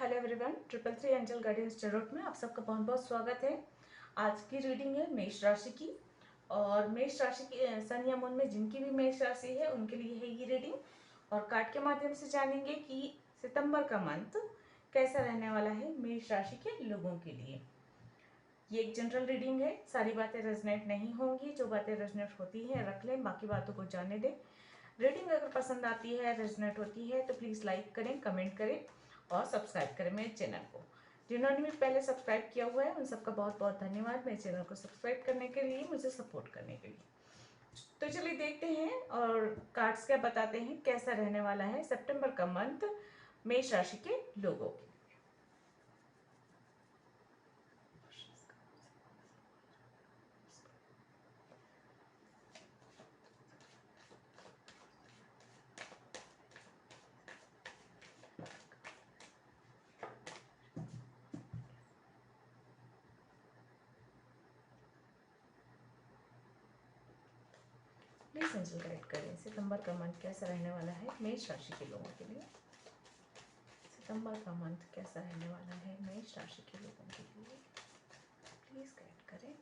Hello everyone, 333 angel guidance tarot में आप सबका बहुत बहुत स्वागत है। आज की रीडिंग है मेष राशि की। और मेष राशि की सन या मून में जिनकी भी मेष राशि है उनके लिए है ये रीडिंग। और कार्ड के माध्यम से जानेंगे कि सितंबर का मंथ कैसा रहने वाला है मेष राशि के लोगों के लिए। ये एक जनरल रीडिंग है, सारी बातें रेजोनेट नहीं होंगी। जो बातें रेजोनेट होती हैं रख लें, बाकी बातों को जाने दें। रीडिंग अगर पसंद आती है, रेजोनेट होती है तो प्लीज़ लाइक करें, कमेंट करें और सब्सक्राइब करें मेरे चैनल को। जिन्होंने भी पहले सब्सक्राइब किया हुआ है उन सबका बहुत बहुत धन्यवाद मेरे चैनल को सब्सक्राइब करने के लिए, मुझे सपोर्ट करने के लिए। तो चलिए देखते हैं और कार्ड्स क्या बताते हैं कैसा रहने वाला है सितंबर का मंथ मेष राशि के लोगों के। प्लीज एंजल गाइड करें सितंबर का मंथ कैसा रहने वाला है मेष राशि के लोगों के लिए। सितंबर का मंथ कैसा रहने वाला है मेष राशि के लोगों के लिए, प्लीज गाइड करें।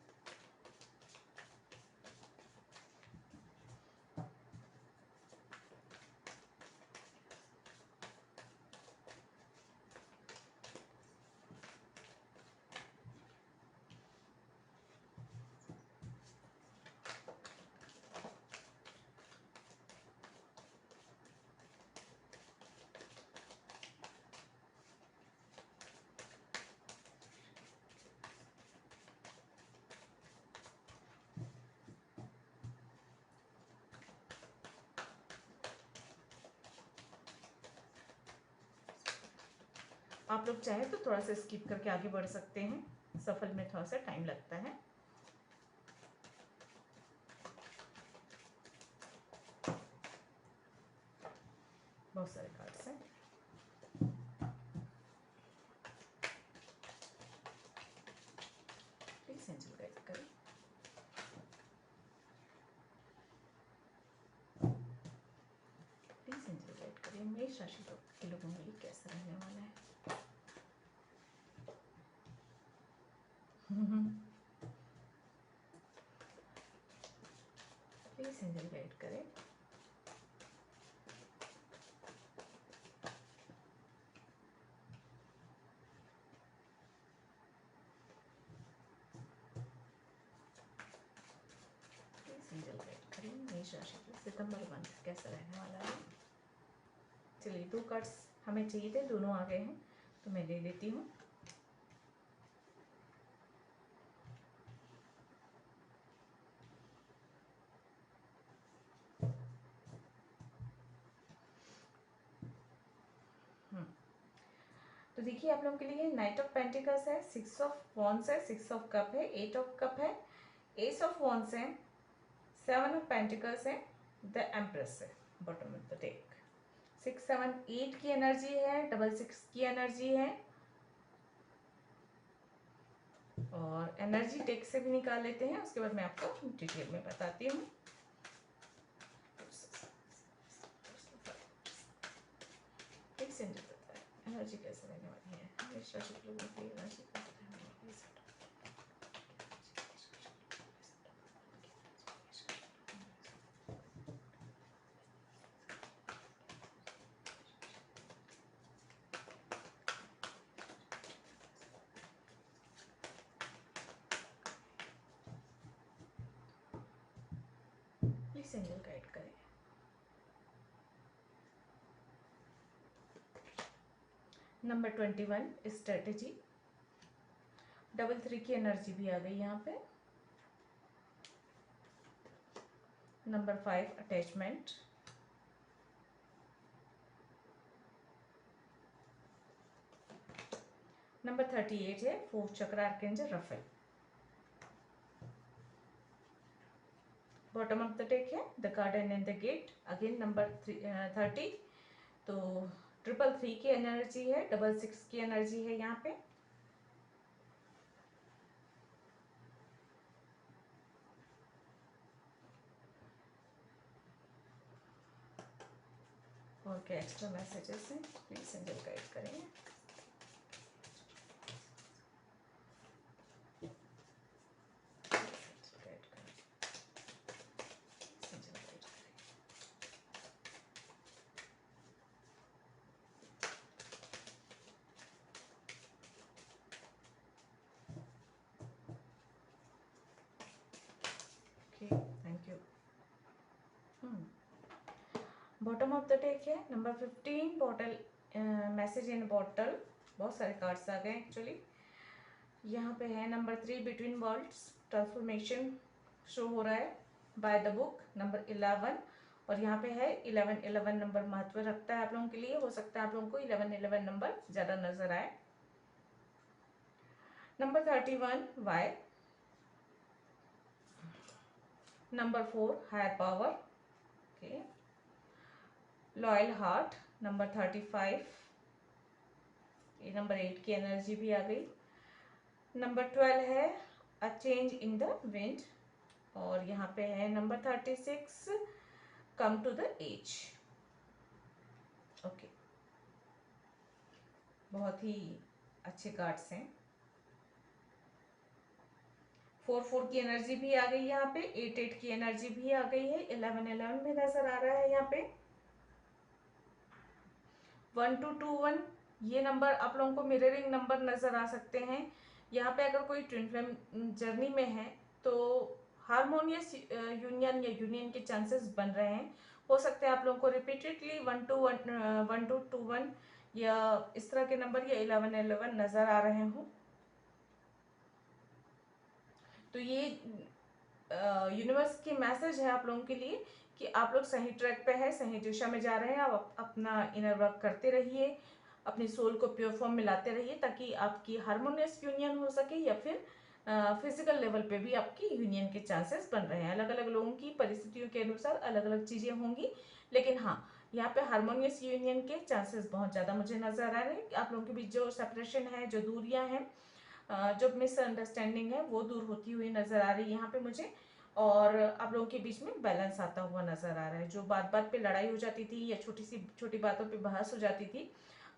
आप लोग चाहे तो थोड़ा सा स्किप करके आगे बढ़ सकते हैं, सफल में थोड़ा सा टाइम लगता है। बहुत सारे कार्ड्स हैं। प्लीज एंजल गाइड करें। प्लीज एंजल गाइड करें मेष राशि के लोगों के लिए कैसा रहने वाला है। प्लीज एंजल गाइड करें। एंजल गाइड करें मेष राशि के सितंबर मंथ कैसा रहने वाला है। चलिए दो कार्ड्स हमें चाहिए थे, दोनों आ गए हैं तो मैं ले लेती हूँ। तो देखिए आप लोगों के लिए नाइट ऑफ पेंटिकल्स है, 6 ऑफ वॉन्ड्स है, 6 ऑफ कप है, 8 ऑफ कप है, एस ऑफ वॉन्ड्स है, 7 ऑफ पेंटिकल्स है, द एम्प्रेस है बॉटम ऑफ द डेक। 6 7 8 की एनर्जी है, 6 6 की एनर्जी है। और एनर्जी डेक से भी निकाल लेते हैं, उसके बाद मैं आपको डिटेल में बताती हूँ। एनर्जी कैसे रहने वाली है मेष राशि के लोगों की, एनर्जी कैसे रहने वाली है। प्लीज एंजल गाइड करें। नंबर 21 स्ट्रेटेजी, 3 की एनर्जी भी आ गई यहाँ पे। नंबर 5 अटैचमेंट, नंबर 38 है 4th chakra archangel Raphael. Bottom of the deck है the garden and the gate, again number 30। तो 333 की एनर्जी है, 6 की एनर्जी है यहाँ पे। और क्या एक्स्ट्रा मैसेजेस हैं प्लीज एंजल गाइड करें। बॉटम ऑफ द डेक है number 15 bottle, message in bottle. बहुत सारे कार्ड्स आ गए एक्चुअली। यहाँ पे है number 3 between worlds, transformation show हो रहा है बाय द बुक। नंबर 11 और यहाँ पे है 11 नंबर महत्व रखता है आप लोगों के लिए। हो सकता है आप लोगों को 11 नंबर ज़्यादा नजर आए। Number 31 why. Number 4 higher power, okay. Loyal heart number 35, ये नंबर 8 की एनर्जी भी आ गई। नंबर 12 है a change in the wind और यहाँ पे है number 36 come to the edge, okay. बहुत ही अच्छे कार्ड्स हैं। 4 की एनर्जी भी आ गई यहाँ पे, 8 की एनर्जी भी आ गई है, 11 भी नजर आ रहा है यहाँ पे। 1221 ये नंबर आप लोगों को मिररिंग नंबर नजर आ सकते हैं। यहाँ पे अगर कोई ट्विन फ्लेम जर्नी में है तो हारमोनियस यूनियन या यूनियन के चांसेस बन रहे हैं। हो सकते हैं आप लोगों को रिपीटेडली 1221 या इस तरह के नंबर या 11 नजर आ रहे हों। तो ये यूनिवर्स की मैसेज है आप लोगों के लिए कि आप लोग सही ट्रैक पे है, सही दिशा में जा रहे हैं। आप अपना इनर वर्क करते रहिए, अपनी सोल को प्योर फॉर्म में लाते रहिए ताकि आपकी हारमोनियस यूनियन हो सके या फिर फिजिकल लेवल पे भी आपकी यूनियन के चांसेस बन रहे हैं। अलग अलग लोगों की परिस्थितियों के अनुसार अलग अलग चीज़ें होंगी, लेकिन हाँ यहाँ पे हारमोनियस यूनियन के चांसेस बहुत ज़्यादा मुझे नजर आ रहे हैं। आप लोगों के बीच जो सेपरेशन है, जो दूरियां हैं, जो मिसअंडरस्टैंडिंग है वो दूर होती हुई नजर आ रही है यहाँ पे मुझे। और आप लोगों के बीच में बैलेंस आता हुआ नजर आ रहा है। जो बात बात पे लड़ाई हो जाती थी या छोटी बातों पे बहस हो जाती थी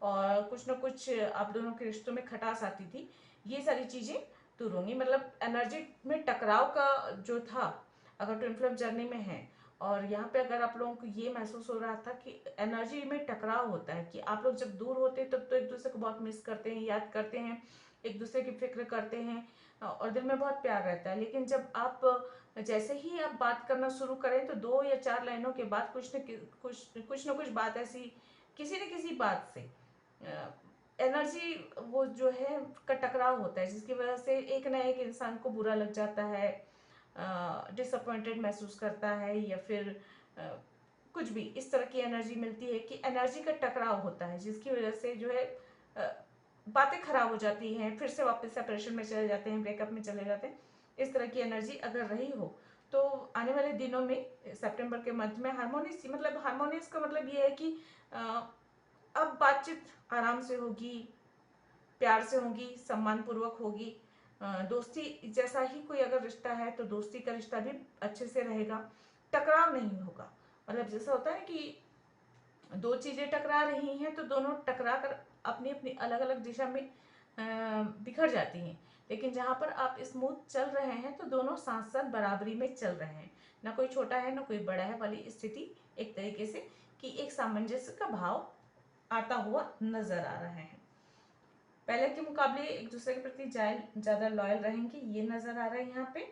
और कुछ ना कुछ आप दोनों के रिश्तों में खटास आती थी, ये सारी चीजें दूर होंगी। मतलब एनर्जी में टकराव का जो था, अगर ट्विन फ्लेम जर्नी में है और यहाँ पे अगर आप लोगों को ये महसूस हो रहा था कि एनर्जी में टकराव होता है कि आप लोग जब दूर होते हैं तब तो एक दूसरे को बहुत मिस करते हैं, याद करते हैं, एक दूसरे की फिक्र करते हैं और दिल में बहुत प्यार रहता है। लेकिन जब आप जैसे ही आप बात करना शुरू करें तो 2 या 4 लाइनों के बाद कुछ न कुछ बात ऐसी किसी न किसी बात से एनर्जी वो जो है का टकराव होता है, जिसकी वजह से एक ना एक इंसान को बुरा लग जाता है, डिसअपॉइंटेड महसूस करता है या फिर कुछ भी इस तरह की एनर्जी मिलती है कि एनर्जी का टकराव होता है, जिसकी वजह से जो है बातें खराब हो जाती हैं, फिर से वापस सेपरेशन में चले जाते हैं, ब्रेकअप में चले जाते हैं। इस तरह की एनर्जी अगर रही हो तो आने वाले दिनों में सितंबर के मंथ में हारमोनियस का मतलब ये है कि अब बातचीत आराम से होगी, प्यार से होगी, सम्मान पूर्वक होगी। दोस्ती जैसा ही कोई अगर रिश्ता है तो दोस्ती का रिश्ता भी अच्छे से रहेगा, टकराव नहीं होगा। मतलब जैसा होता है कि दो चीजें टकरा रही हैं तो दोनों टकरा कर अपनी अपनी अलग अलग दिशा में बिखर जाती हैं। लेकिन जहां पर आप स्मूथ चल रहे हैं तो दोनों साथ साथ बराबरी में चल रहे हैं, ना कोई छोटा है ना कोई बड़ा है वाली स्थिति, एक तरीके से कि एक सामंजस्य का भाव आता हुआ नजर आ रहा है। पहले के मुकाबले एक दूसरे के प्रति ज्यादा लॉयल रहेंगे, ये नजर आ रहा है यहाँ पे।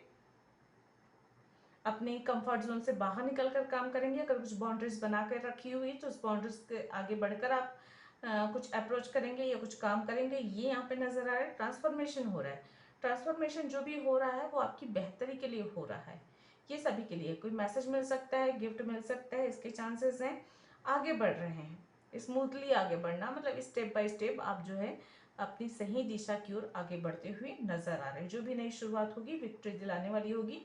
अपने कंफर्ट जोन से बाहर निकल कर काम करेंगे। अगर कुछ बाउंड्रीज बना कर रखी हुई तो उस बाउंड्रीज के आगे बढ़कर आप कुछ अप्रोच करेंगे या कुछ काम करेंगे, ये यहाँ पे नजर आ रहा है। ट्रांसफॉर्मेशन हो रहा है, ट्रांसफॉर्मेशन जो भी हो रहा है वो आपकी बेहतरी के लिए हो रहा है। ये सभी के लिए कोई मैसेज मिल सकता है, गिफ्ट मिल सकता है, इसके चांसेस हैं। आगे बढ़ रहे हैं, स्मूथली आगे बढ़ना मतलब स्टेप बाय स्टेप आप जो है अपनी सही दिशा की ओर आगे बढ़ते हुए नजर आ रहे हैं। जो भी नई शुरुआत होगी विक्ट्री दिलाने वाली होगी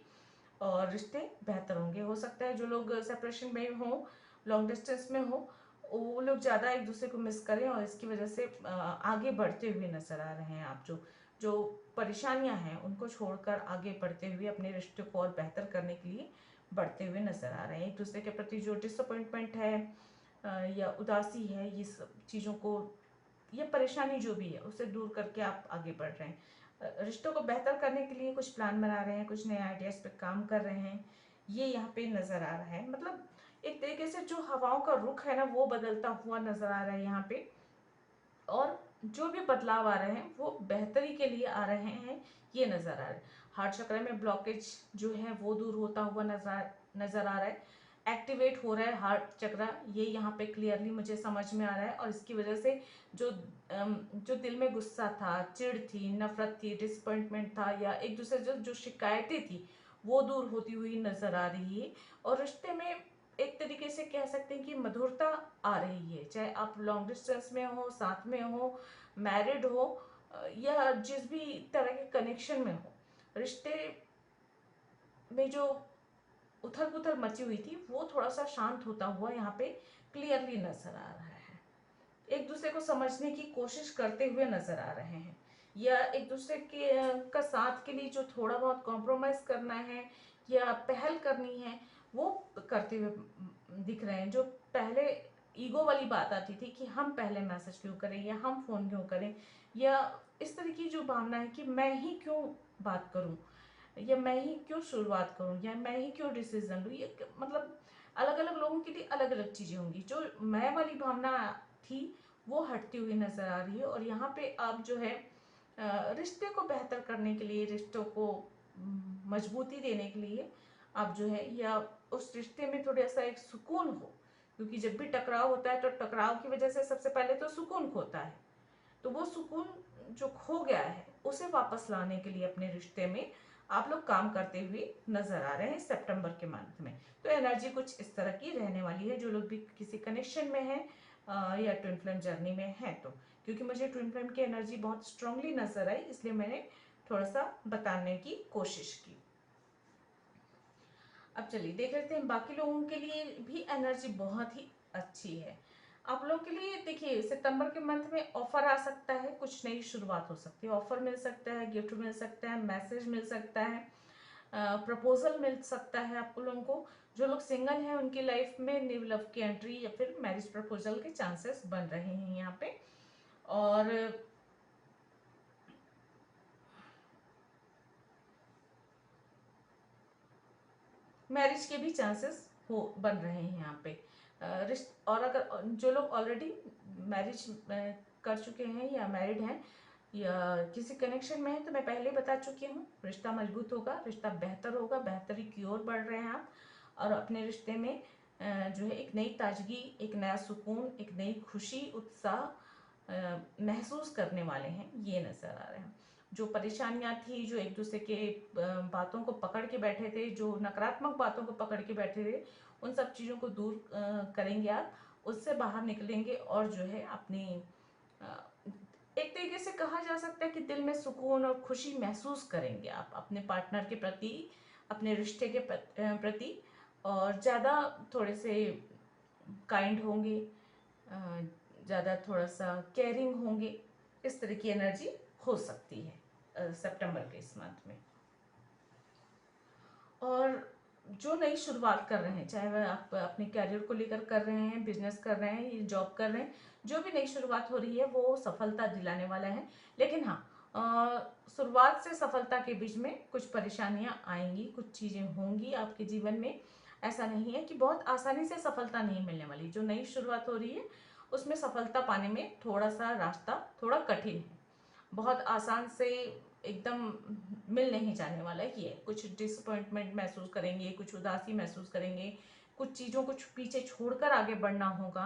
और रिश्ते बेहतर होंगे। हो सकता है जो लोग सेपरेशन में हो, लॉन्ग डिस्टेंस में हो, वो लोग ज़्यादा एक दूसरे को मिस करें और इसकी वजह से आगे बढ़ते हुए नजर आ रहे हैं। आप जो जो परेशानियां हैं उनको छोड़कर आगे बढ़ते हुए अपने रिश्ते को और बेहतर करने के लिए बढ़ते हुए नजर आ रहे हैं। एक दूसरे के प्रति जो डिसअपॉइंटमेंट है या उदासी है, ये सब चीज़ों को, ये परेशानी जो भी है उसे दूर करके आप आगे बढ़ रहे हैं। रिश्तों को बेहतर करने के लिए कुछ प्लान बना रहे हैं, कुछ नए आइडियाज पे काम कर रहे हैं, ये यहाँ पे नजर आ रहा है। मतलब एक तरीके से जो हवाओं का रुख है ना वो बदलता हुआ नजर आ रहा है यहाँ पे। और जो भी बदलाव आ रहे हैं वो बेहतरी के लिए आ रहे हैं, ये नजर आ रहा है। हार्ट चक्र में ब्लॉकेज जो है वो दूर होता हुआ नजर आ रहा है। एक्टिवेट हो रहा है हार्ट चक्रा, ये यहाँ पे क्लियरली मुझे समझ में आ रहा है। और इसकी वजह से जो जो दिल में गुस्सा था, चिढ़ थी, नफरत थी, डिसअपॉइंटमेंट था, या एक दूसरे जो शिकायतें थी, वो दूर होती हुई नजर आ रही है। और रिश्ते में एक तरीके से कह सकते हैं कि मधुरता आ रही है, चाहे आप लॉन्ग डिस्टेंस में हो, साथ में हो, मैरिड हो, या जिस भी तरह के कनेक्शन में हो, रिश्ते में जो उथल पुथल मची हुई थी वो थोड़ा सा शांत होता हुआ यहाँ पे क्लियरली नजर आ रहा है। एक दूसरे को समझने की कोशिश करते हुए नजर आ रहे हैं, या एक दूसरे के का साथ के लिए जो थोड़ा बहुत कॉम्प्रोमाइज करना है या पहल करनी है वो करते हुए दिख रहे हैं। जो पहले ईगो वाली बात आती थी कि हम पहले मैसेज क्यों करें या हम फोन क्यों करें, या इस तरह की जो भावना है कि मैं ही क्यों बात करूं, या मैं ही क्यों शुरुआत करूं, या मैं ही क्यों डिसीजन लूं, ये मतलब अलग अलग लोगों के लिए अलग अलग चीजें होंगी। जो मैं वाली भावना थी वो हटती हुई नजर आ रही है। और यहाँ पे आप जो है रिश्ते को बेहतर करने के लिए, रिश्तों को मजबूती देने के लिए आप जो है, या उस रिश्ते में थोड़ा सा एक सुकून हो, क्योंकि जब भी टकराव होता है तो टकराव की वजह से सबसे पहले तो सुकून खोता है। तो वो सुकून जो खो गया है उसे वापस लाने के लिए अपने रिश्ते में आप लोग काम करते हुए नजर आ रहे हैं सितंबर के मंथ में। तो एनर्जी कुछ इस तरह की रहने वाली है, जो लोग भी किसी कनेक्शन में है या ट्विन फ्लेम जर्नी में है। तो क्योंकि मुझे ट्विन फ्लेम की एनर्जी बहुत स्ट्रांगली नजर आई, इसलिए मैंने थोड़ा सा बताने की कोशिश की। अब चलिए देख लेते हैं बाकी लोगों के लिए भी एनर्जी बहुत ही अच्छी है। आप लोगों के लिए देखिए सितंबर के मंथ में ऑफर आ सकता है, कुछ नई शुरुआत हो सकती है, ऑफर मिल सकता है, गिफ्ट मिल सकता है, मैसेज मिल सकता है, प्रपोजल मिल सकता है आप लोगों को। जो लोग सिंगल हैं उनकी लाइफ में न्यू लव की एंट्री या फिर मैरिज प्रपोजल के चांसेस बन रहे हैं यहाँ पे। और मैरिज के भी चांसेस हो बन रहे हैं यहाँ पे। और अगर जो लोग ऑलरेडी मैरिज कर चुके हैं या मैरिड हैं या किसी कनेक्शन में है, तो मैं पहले बता चुकी हूँ रिश्ता मजबूत होगा, रिश्ता बेहतर होगा, बेहतरी की ओर बढ़ रहे हैं आप। और अपने रिश्ते में जो है एक नई ताजगी, एक नया सुकून, एक नई खुशी, उत्साह महसूस करने वाले हैं, ये नजर आ रहे हैं। जो परेशानियां थी, जो एक दूसरे के बातों को पकड़ के बैठे थे, जो नकारात्मक बातों को पकड़ के बैठे थे, उन सब चीज़ों को दूर करेंगे आप, उससे बाहर निकलेंगे। और जो है अपनी एक तरीके से कहा जा सकता है कि दिल में सुकून और खुशी महसूस करेंगे आप अपने पार्टनर के प्रति, अपने रिश्ते के प्रति। और ज़्यादा थोड़े से काइंड होंगे, ज़्यादा थोड़ा सा केयरिंग होंगे, इस तरह की एनर्जी हो सकती है सितंबर के इस मंथ में। और जो नई शुरुआत कर रहे हैं, चाहे वह आप अपने कैरियर को लेकर कर रहे हैं, बिजनेस कर रहे हैं, जॉब कर रहे हैं, जो भी नई शुरुआत हो रही है वो सफलता दिलाने वाला है। लेकिन हाँ, शुरुआत से सफलता के बीच में कुछ परेशानियां आएंगी, कुछ चीज़ें होंगी आपके जीवन में। ऐसा नहीं है कि बहुत आसानी से सफलता नहीं मिलने वाली। जो नई शुरुआत हो रही है उसमें सफलता पाने में थोड़ा सा रास्ता थोड़ा कठिन है, बहुत आसान से एकदम मिल नहीं जाने वाला है। ये कुछ डिसअपॉइंटमेंट महसूस करेंगे, कुछ उदासी महसूस करेंगे, कुछ चीज़ों को पीछे छोड़कर आगे बढ़ना होगा।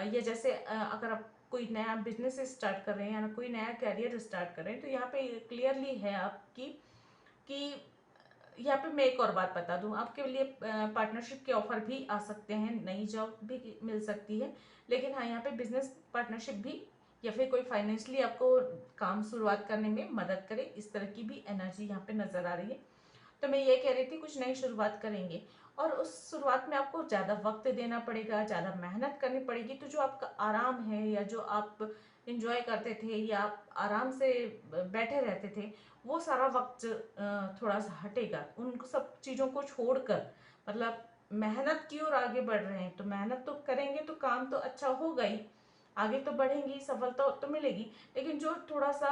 या जैसे अगर आप कोई नया बिजनेस स्टार्ट कर रहे हैं या कोई नया कैरियर स्टार्ट कर रहे हैं, तो यहाँ पे क्लियरली है आपकी कि यहाँ पे मैं एक और बात बता दूं, आपके लिए पार्टनरशिप के ऑफर भी आ सकते हैं, नई जॉब भी मिल सकती है। लेकिन हाँ, यहाँ पे बिजनेस पार्टनरशिप भी या फिर कोई फाइनेंशियली आपको काम शुरुआत करने में मदद करे, इस तरह की भी एनर्जी यहाँ पे नजर आ रही है। तो मैं ये कह रही थी कुछ नई शुरुआत करेंगे, और उस शुरुआत में आपको ज़्यादा वक्त देना पड़ेगा, ज़्यादा मेहनत करनी पड़ेगी। तो जो आपका आराम है या जो आप इंजॉय करते थे या आप आराम से बैठे रहते थे, वो सारा वक्त थोड़ा सा हटेगा। उन सब चीज़ों को छोड़कर, मतलब मेहनत की ओर आगे बढ़ रहे हैं, तो मेहनत तो करेंगे तो काम तो अच्छा होगा ही, आगे तो बढ़ेंगी, सफलता तो मिलेगी। लेकिन जो थोड़ा सा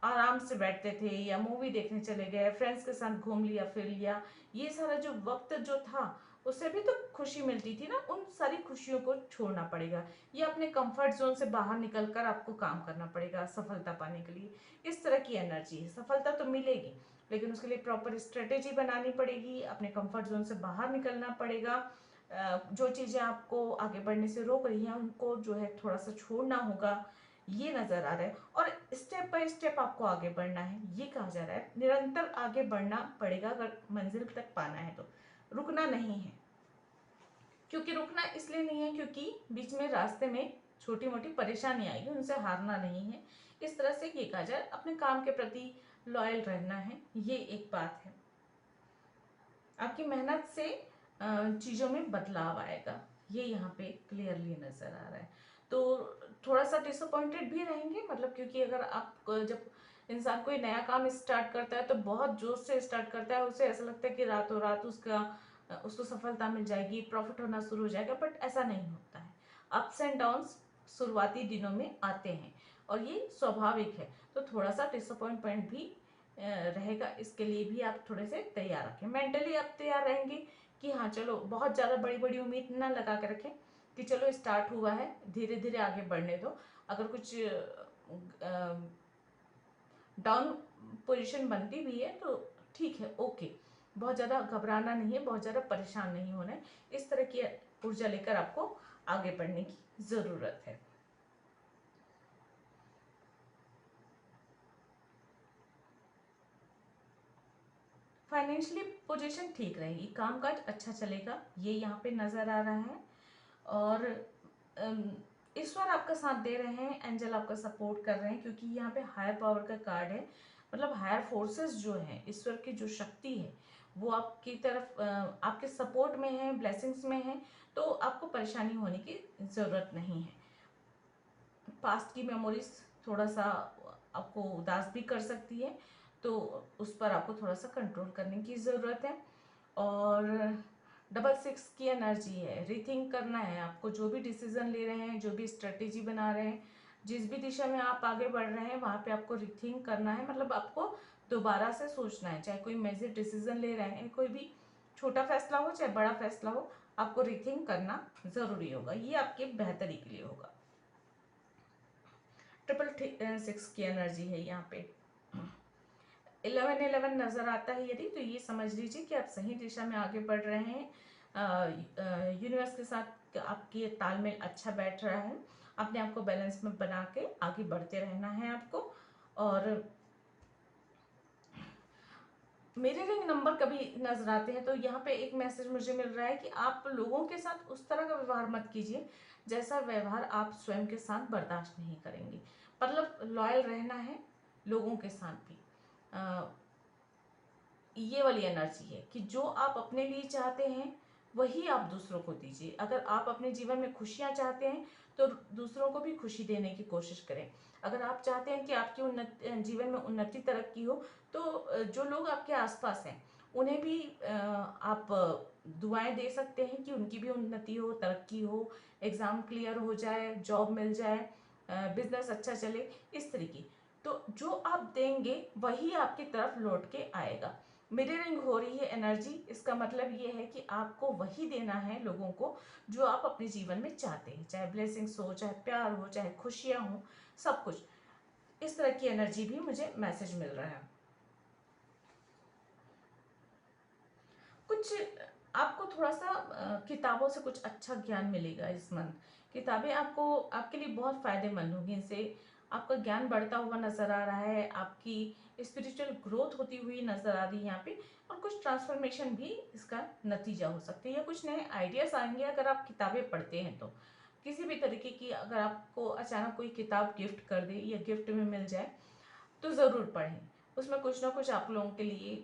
आराम से बैठते थे या मूवी देखने चले गए, फ्रेंड्स के साथ घूम लिया फिर लिया, ये सारा जो वक्त जो था उससे भी तो खुशी मिलती थी ना, उन सारी खुशियों को छोड़ना पड़ेगा। ये अपने कंफर्ट जोन से बाहर निकलकर आपको काम करना पड़ेगा सफलता पाने के लिए। इस तरह की एनर्जी है, सफलता तो मिलेगी, लेकिन उसके लिए प्रॉपर स्ट्रेटेजी बनानी पड़ेगी, अपने कंफर्ट जोन से बाहर निकलना पड़ेगा। जो चीज़ें आपको आगे बढ़ने से रोक रही हैं उनको जो है थोड़ा सा छोड़ना होगा, ये नज़र आ रहा है। और स्टेप बाय स्टेप आपको आगे बढ़ना है, ये कहा जा रहा है। निरंतर आगे बढ़ना पड़ेगा अगर मंजिल तक पाना है तो, रुकना नहीं है। क्योंकि रुकना इसलिए नहीं है क्योंकि बीच में रास्ते में छोटी मोटी परेशानी आएगी, उनसे हारना नहीं है। इस तरह से ये कहा जाए, अपने काम के प्रति लॉयल रहना है, ये एक बात है। आपकी मेहनत से चीज़ों में बदलाव आएगा, ये यहाँ पे क्लियरली नज़र आ रहा है। तो थोड़ा सा डिसअपॉइंटेड भी रहेंगे, मतलब क्योंकि अगर आप जब इंसान कोई नया काम स्टार्ट करता है तो बहुत जोश से स्टार्ट करता है, उसे ऐसा लगता है कि रातों रात उसको सफलता मिल जाएगी, प्रॉफिट होना शुरू हो जाएगा, बट ऐसा नहीं होता है। अप्स एंड डाउन्स शुरुआती दिनों में आते हैं और ये स्वाभाविक है। तो थोड़ा सा डिसअपॉइंटमेंट भी रहेगा, इसके लिए भी आप थोड़े से तैयार रखें। मेंटली आप तैयार रहेंगे कि हाँ चलो, बहुत ज़्यादा बड़ी बड़ी उम्मीद ना लगा के रखें कि चलो स्टार्ट हुआ है, धीरे धीरे आगे बढ़ने दो। अगर कुछ डाउन पोजीशन बनती भी है तो ठीक है, ओके, बहुत ज़्यादा घबराना नहीं है, बहुत ज़्यादा परेशान नहीं होना है। इस तरह की ऊर्जा लेकर आपको आगे बढ़ने की ज़रूरत है। फाइनेंशियली पोजीशन ठीक रहेगी, कामकाज अच्छा चलेगा, ये यहाँ पे नज़र आ रहा है। और ईश्वर आपका साथ दे रहे हैं, एंजल आपका सपोर्ट कर रहे हैं, क्योंकि यहाँ पे हायर पावर का कार्ड है। मतलब हायर फोर्सेस जो हैं, ईश्वर की जो शक्ति है वो आपकी तरफ, आपके सपोर्ट में है, ब्लेसिंग्स में है। तो आपको परेशानी होने की ज़रूरत नहीं है। पास्ट की मेमोरीज थोड़ा सा आपको उदास भी कर सकती है, तो उस पर आपको थोड़ा सा कंट्रोल करने की ज़रूरत है। और डबल 6 की एनर्जी है, रीथिंक करना है आपको। जो भी डिसीजन ले रहे हैं, जो भी स्ट्रेटेजी बना रहे हैं, जिस भी दिशा में आप आगे बढ़ रहे हैं, वहाँ पे आपको रीथिंक करना है। मतलब आपको दोबारा से सोचना है, चाहे कोई मेजर डिसीजन ले रहे हैं, कोई भी छोटा फैसला हो चाहे बड़ा फैसला हो, आपको रीथिंक करना ज़रूरी होगा, ये आपके बेहतरी के लिए होगा। 666 की एनर्जी है यहाँ पे। 1111 नज़र आता है यदि, तो ये समझ लीजिए कि आप सही दिशा में आगे बढ़ रहे हैं। यूनिवर्स के साथ आपकी तालमेल अच्छा बैठ रहा है। अपने आप को बैलेंस में बना के आगे बढ़ते रहना है आपको। और मेरे रिंग नंबर कभी नजर आते हैं तो यहाँ पे एक मैसेज मुझे मिल रहा है कि आप लोगों के साथ उस तरह का व्यवहार मत कीजिए जैसा व्यवहार आप स्वयं के साथ बर्दाश्त नहीं करेंगे। मतलब लॉयल रहना है लोगों के साथ भी। ये वाली एनर्जी है कि जो आप अपने लिए चाहते हैं वही आप दूसरों को दीजिए। अगर आप अपने जीवन में खुशियाँ चाहते हैं तो दूसरों को भी खुशी देने की कोशिश करें। अगर आप चाहते हैं कि आपकी जीवन में उन्नति तरक्की हो, तो जो लोग आपके आसपास हैं उन्हें भी आप दुआएं दे सकते हैं कि उनकी भी उन्नति हो, तरक्की हो, एग्ज़ाम क्लियर हो जाए, जॉब मिल जाए, बिजनेस अच्छा चले, इस तरीके। तो जो आप देंगे वही आपकी तरफ लौट के आएगा। मिररिंग हो रही है एनर्जी, इसका मतलब ये है कि आपको वही देना है लोगों को जो आप अपने जीवन में चाहते हैं, चाहे ब्लेसिंग्स हो, चाहे प्यार हो, चाहे खुशियां हो, सब कुछ। इस तरह की एनर्जी भी मुझे मैसेज मिल रहा है। कुछ आपको थोड़ा सा किताबों से कुछ अच्छा ज्ञान मिलेगा इस मंथ। किताबें आपको, आपके लिए बहुत फायदेमंद होंगी, इनसे आपका ज्ञान बढ़ता हुआ नजर आ रहा है, आपकी स्पिरिचुअल ग्रोथ होती हुई नजर आ रही है यहाँ पे। और कुछ ट्रांसफॉर्मेशन भी इसका नतीजा हो सकती है, या कुछ नए आइडियाज आएंगे अगर आप किताबें पढ़ते हैं तो। किसी भी तरीके की अगर आपको अचानक कोई किताब गिफ्ट कर दे या गिफ्ट में मिल जाए तो ज़रूर पढ़ें। उसमें कुछ ना कुछ आप लोगों के लिए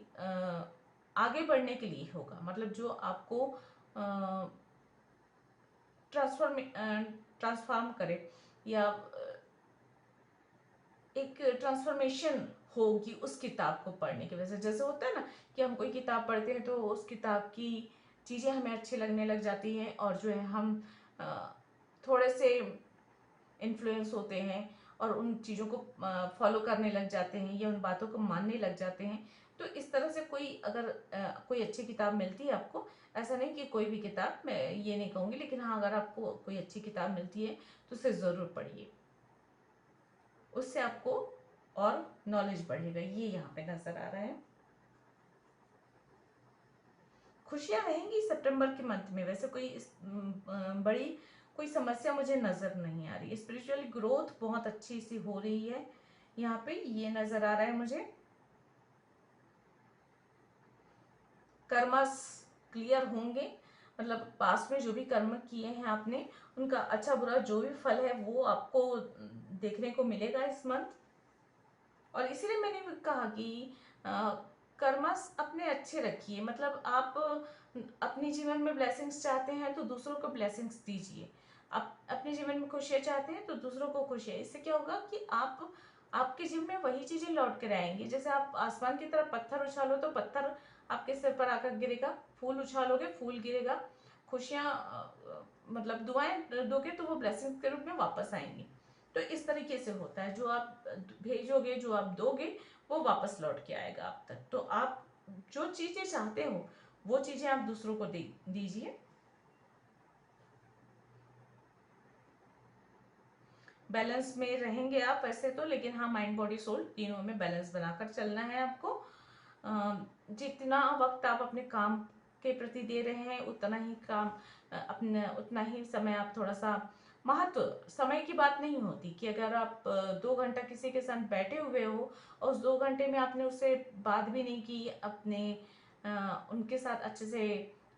आगे बढ़ने के लिए होगा। मतलब जो आपको ट्रांसफॉर्म करे, या एक ट्रांसफॉर्मेशन होगी उस किताब को पढ़ने की वजह से। जैसे होता है ना कि हम कोई किताब पढ़ते हैं तो उस किताब की चीज़ें हमें अच्छी लगने लग जाती हैं, और जो है हम थोड़े से इन्फ्लुएंस होते हैं और उन चीज़ों को फॉलो करने लग जाते हैं या उन बातों को मानने लग जाते हैं। तो इस तरह से कोई अगर कोई अच्छी किताब मिलती है आपको, ऐसा नहीं कि कोई भी किताब, मैं ये नहीं कहूँगी, लेकिन हाँ अगर आपको कोई अच्छी किताब मिलती है तो उसे ज़रूर पढ़िए, उससे आपको और नॉलेज बढ़ेगा, ये यहाँ पे नज़र आ रहा है। खुशियां रहेंगी सितंबर के मंथ में। वैसे कोई बड़ी कोई समस्या मुझे नजर नहीं आ रही। स्पिरिचुअल ग्रोथ बहुत अच्छी सी हो रही है, यहाँ पे ये नजर आ रहा है मुझे। कर्मस क्लियर होंगे, मतलब पास में जो भी कर्म किए हैं आपने, उनका अच्छा बुरा जो भी फल है वो आपको देखने को मिलेगा इस मंथ। और इसीलिए मैंने भी कहा कि कर्मस अपने अच्छे रखिए, मतलब आप अपने जीवन में ब्लेसिंग्स चाहते हैं तो दूसरों को ब्लेसिंग्स दीजिए। आप अपने जीवन में खुशियाँ चाहते हैं तो दूसरों को खुशियाँ। इससे क्या होगा कि आपके जीवन में वही चीजें लौट कर आएंगी। जैसे आप आसमान की तरफ पत्थर उछालो तो पत्थर आपके सिर पर आकर गिरेगा, फूल उछालोगे फूल गिरेगा, खुशियाँ मतलब दुआएं दोगे तो वो ब्लेसिंग्स के रूप में वापस आएंगी। तो इस तरीके से होता है, जो आप भेजोगे जो आप दोगे वो वापस लौट के आएगा आप तक। तो आप जो चीजें चाहते हो वो चीजें आप दूसरों को दीजिए। बैलेंस में रहेंगे आप वैसे तो, लेकिन हाँ माइंड बॉडी सोल तीनों में बैलेंस बनाकर चलना है आपको। जितना वक्त आप अपने काम के प्रति दे रहे हैं उतना ही काम अपने उतना ही समय आप थोड़ा सा महत्व, समय की बात नहीं होती कि अगर आप 2 घंटा किसी के साथ बैठे हुए हो और उस 2 घंटे में आपने उससे बात भी नहीं की, अपने उनके साथ अच्छे से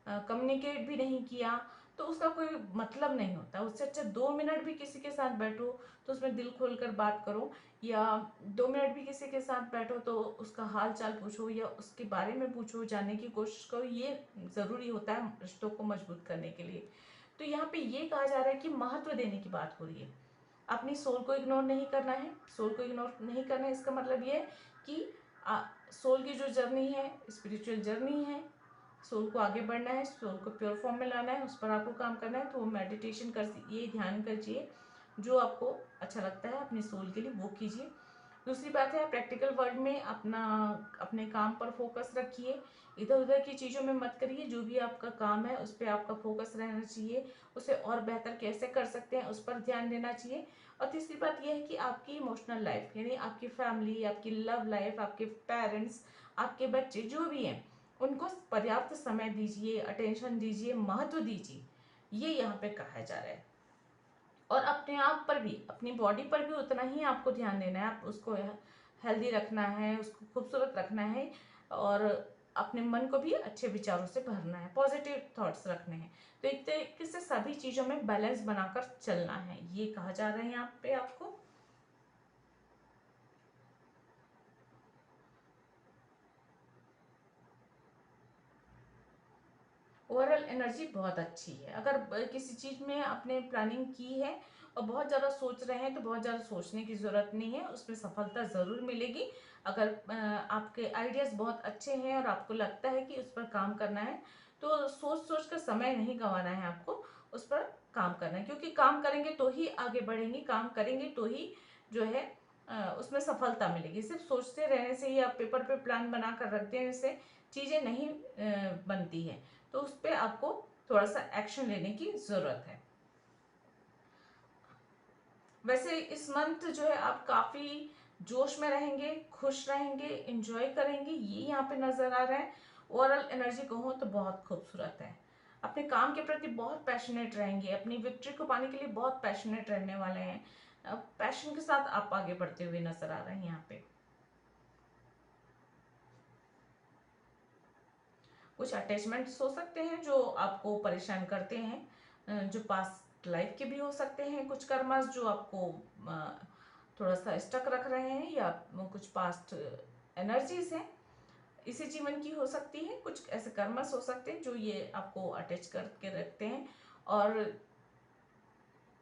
कम्युनिकेट भी नहीं किया, तो उसका कोई मतलब नहीं होता। उससे अच्छा 2 मिनट भी किसी के साथ बैठो तो उसमें दिल खोल कर बात करो, या 2 मिनट भी किसी के साथ बैठो तो उसका हाल चाल पूछो या उसके बारे में पूछो, जानने की कोशिश करो। ये ज़रूरी होता है रिश्तों को मजबूत करने के लिए। तो यहाँ पे ये कहा जा रहा है कि महत्व देने की बात हो रही है। अपनी सोल को इग्नोर नहीं करना है, सोल को इग्नोर नहीं करना है। इसका मतलब ये है कि सोल की जो जर्नी है स्पिरिचुअल जर्नी है, सोल को आगे बढ़ना है, सोल को प्योर फॉर्म में लाना है, उस पर आपको काम करना है। तो वो मेडिटेशन कर, ये ध्यान कीजिए जो आपको अच्छा लगता है अपने सोल के लिए वो कीजिए। दूसरी बात है, आप प्रैक्टिकल वर्ल्ड में अपने काम पर फोकस रखिए, इधर उधर की चीज़ों में मत करिए। जो भी आपका काम है उस पर आपका फोकस रहना चाहिए, उसे और बेहतर कैसे कर सकते हैं उस पर ध्यान देना चाहिए। और तीसरी बात यह है कि आपकी इमोशनल लाइफ यानी आपकी फैमिली, आपकी लव लाइफ, आपके पेरेंट्स, आपके बच्चे जो भी हैं उनको पर्याप्त समय दीजिए, अटेंशन दीजिए, महत्व दीजिए, ये यहाँ पे कहा जा रहा है। और अपने आप पर भी, अपनी बॉडी पर भी उतना ही आपको ध्यान देना है। आप उसको हेल्दी रखना है, उसको खूबसूरत रखना है, और अपने मन को भी अच्छे विचारों से भरना है, पॉजिटिव थॉट्स रखने हैं। तो एक तरीके से सभी चीज़ों में बैलेंस बनाकर चलना है, ये कहा जा रहा है यहाँ पे आपको। ओवरऑल एनर्जी बहुत अच्छी है। अगर किसी चीज़ में आपने प्लानिंग की है और बहुत ज़्यादा सोच रहे हैं तो बहुत ज़्यादा सोचने की ज़रूरत नहीं है, उसमें सफलता ज़रूर मिलेगी। अगर आपके आइडियाज़ बहुत अच्छे हैं और आपको लगता है कि उस पर काम करना है तो सोच सोच कर समय नहीं गंवाना है आपको, उस पर काम करना है। क्योंकि काम करेंगे तो ही आगे बढ़ेंगे, काम करेंगे तो ही जो है उसमें सफलता मिलेगी। सिर्फ सोचते रहने से ही आप पेपर पे प्लान बना कर रख देने से चीज़ें नहीं बनती हैं। तो उस पर आपको थोड़ा सा एक्शन लेने की ज़रूरत है। वैसे इस मंथ जो है आप काफ़ी जोश में रहेंगे, खुश रहेंगे, इंजॉय करेंगे, ये यहाँ पे नज़र आ रहा है। ओवरऑल एनर्जी कहूँ तो बहुत खूबसूरत है। अपने काम के प्रति बहुत पैशनेट रहेंगे, अपनी विक्ट्री को पाने के लिए बहुत पैशनेट रहने वाले हैं। पैशन के साथ आप आगे बढ़ते हुए नजर आ रहे हैं यहाँ पे। कुछ अटैचमेंट्स हो सकते हैं जो आपको परेशान करते हैं, जो पास्ट लाइफ के भी हो सकते हैं। कुछ कर्मास जो आपको थोड़ा सा स्टक रख रहे हैं, या कुछ पास्ट एनर्जीज हैं इसी जीवन की हो सकती है। कुछ ऐसे कर्मस हो सकते हैं जो ये आपको अटैच करके रखते हैं और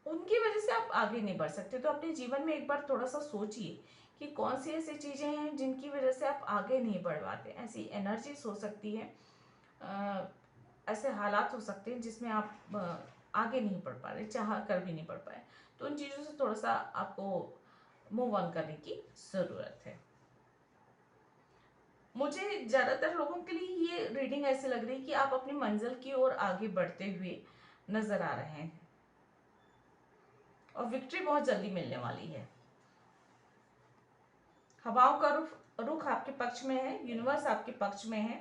उनकी वजह से आप आगे नहीं बढ़ सकते। तो अपने जीवन में एक बार थोड़ा सा सोचिए कि कौन सी ऐसी चीज़ें हैं जिनकी वजह से आप आगे नहीं बढ़ पाते। ऐसी एनर्जीज हो सकती है, ऐसे हालात हो सकते हैं जिसमें आप आगे नहीं बढ़ पा रहे, चाह कर भी नहीं बढ़ पाए। तो उन चीज़ों से थोड़ा सा आपको मूव ऑन करने की ज़रूरत है। मुझे ज़्यादातर लोगों के लिए ये रीडिंग ऐसी लग रही है कि आप अपनी मंजिल की ओर आगे बढ़ते हुए नजर आ रहे हैं और विक्ट्री बहुत जल्दी मिलने वाली है। हवाओं का रुख रुख आपके पक्ष में है, यूनिवर्स आपके पक्ष में है।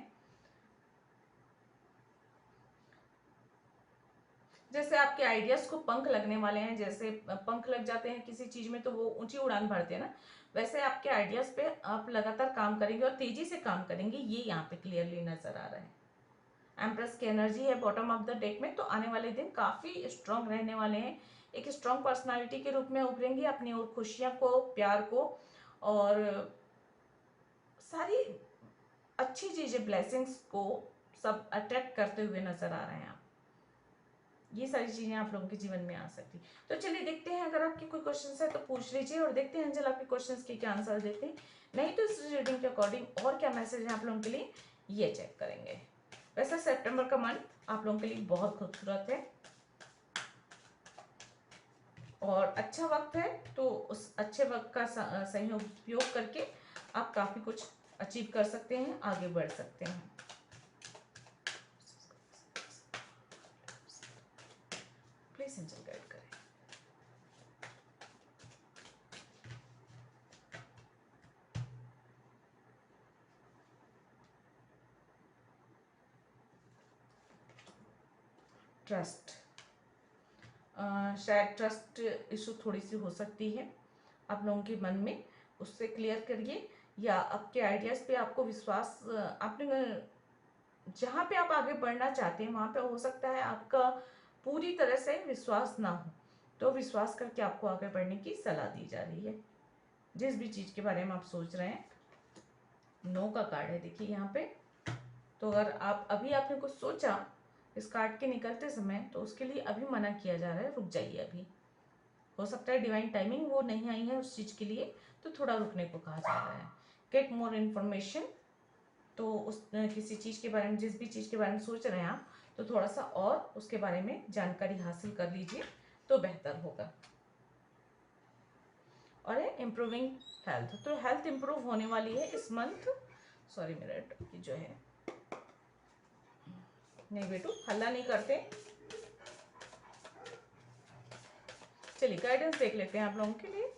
जैसे आपके आइडियाज को पंख लगने वाले हैं, जैसे पंख लग जाते हैं किसी चीज में तो वो ऊंची उड़ान भरते हैं ना, वैसे आपके आइडियाज पे आप लगातार काम करेंगे और तेजी से काम करेंगे, ये यहाँ पे क्लियरली नजर आ रहा है। एम्प्रेस की एनर्जी है बॉटम ऑफ द डेक में, तो आने वाले दिन काफी स्ट्रांग रहने वाले हैं। एक स्ट्रांग पर्सनालिटी के रूप में उभरेंगे, अपनी ओर खुशियां को, प्यार को और सारी अच्छी चीजें, ब्लेसिंग्स को सब अट्रैक्ट करते हुए नजर आ रहे हैं आप। ये सारी चीजें आप लोगों के जीवन में आ सकती। तो चलिए देखते हैं, अगर आपके कोई क्वेश्चन है तो पूछ लीजिए और देखते हैं अंजल आपके क्वेश्चन के क्या आंसर देते हैं। नहीं तो इस रीडिंग के अकॉर्डिंग और क्या मैसेज है आप लोगों के लिए, ये चेक करेंगे। वैसे सितंबर का मंथ आप लोगों के लिए बहुत खूबसूरत है और अच्छा वक्त है, तो उस अच्छे वक्त का सही उपयोग करके आप काफी कुछ अचीव कर सकते हैं, आगे बढ़ सकते हैं। प्लीज एंजल गाइड करें। ट्रस्ट, शायद ट्रस्ट इशू थोड़ी सी हो सकती है आप लोगों के मन में, उससे क्लियर करिए। या आपके आइडियाज पे आपको विश्वास, आपने जहाँ पे आप आगे बढ़ना चाहते हैं वहाँ पे हो सकता है आपका पूरी तरह से विश्वास ना हो, तो विश्वास करके आपको आगे बढ़ने की सलाह दी जा रही है। जिस भी चीज़ के बारे में आप सोच रहे हैं, नो का कार्ड है देखिए यहाँ पे। तो अगर आप अभी आपने कुछ सोचा इस कार्ड के निकलते समय, तो उसके लिए अभी मना किया जा रहा है, रुक जाइए अभी। हो सकता है डिवाइन टाइमिंग वो नहीं आई है उस चीज़ के लिए, तो थोड़ा रुकने को कहा जा रहा है। गेट मोर इन्फॉर्मेशन, तो उस किसी चीज़ के बारे में, जिस भी चीज़ के बारे में सोच रहे हैं आप, तो थोड़ा सा और उसके बारे में जानकारी हासिल कर लीजिए तो बेहतर होगा। और है इम्प्रूविंग हेल्थ, तो हेल्थ इम्प्रूव होने वाली है इस मंथ। सॉरी मेरा जो है, नहीं बेटू हल्ला नहीं करते। चलिए गाइडेंस देख लेते हैं आप लोगों के लिए।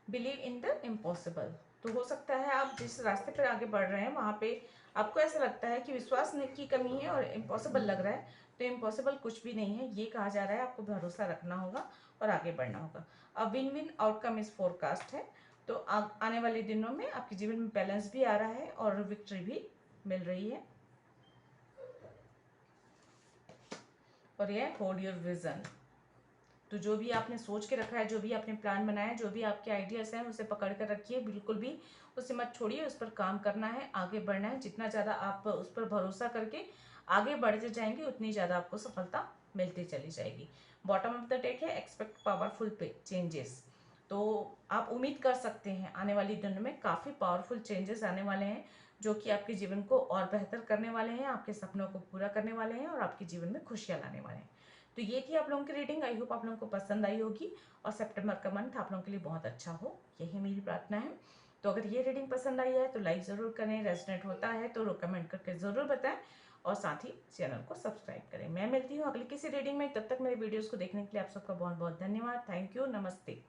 बिलीव इन द इम्पॉसिबल, तो हो सकता है आप जिस रास्ते पर आगे बढ़ रहे हैं वहाँ पे आपको ऐसा लगता है कि विश्वास की कमी है और इम्पॉसिबल लग रहा है, तो इम्पॉसिबल कुछ भी नहीं है, ये कहा जा रहा है आपको भरोसा रखना होगा और आगे बढ़ना होगा। अब विन विन आउटकम इस फोरकास्ट है, तो आने वाले दिनों में आपके जीवन में बैलेंस भी आ रहा है और विक्ट्री भी मिल रही है। और यह होल्ड योर विजन, तो जो भी आपने सोच के रखा है, जो भी आपने प्लान बनाया है, जो भी आपके आइडियाज हैं, उसे पकड़ कर रखिए, बिल्कुल भी उसे मत छोड़िए, उस पर काम करना है, आगे बढ़ना है। जितना ज़्यादा आप उस पर भरोसा करके आगे बढ़ते जाएंगे, उतनी ज़्यादा आपको सफलता मिलती चली जाएगी। बॉटम ऑफ द डेक है एक्सपेक्ट पावरफुल चेंजेस, तो आप उम्मीद कर सकते हैं आने वाली दिनों में काफ़ी पावरफुल चेंजेस आने वाले हैं, जो कि आपके जीवन को और बेहतर करने वाले हैं, आपके सपनों को पूरा करने वाले हैं और आपके जीवन में खुशियाँ लाने वाले हैं। तो ये थी आप लोगों की रीडिंग, आई होप आप लोगों को पसंद आई होगी और सितंबर का मंथ आप लोगों के लिए बहुत अच्छा हो, यही मेरी प्रार्थना है। तो अगर ये रीडिंग पसंद आई है तो लाइक ज़रूर करें, रेजोनेट होता है तो कमेंट करके ज़रूर बताएं और साथ ही चैनल को सब्सक्राइब करें। मैं मिलती हूँ अगली किसी रीडिंग में, तब तक मेरे वीडियोज़ को देखने के लिए आप सबका बहुत बहुत धन्यवाद। थैंक यू, नमस्ते।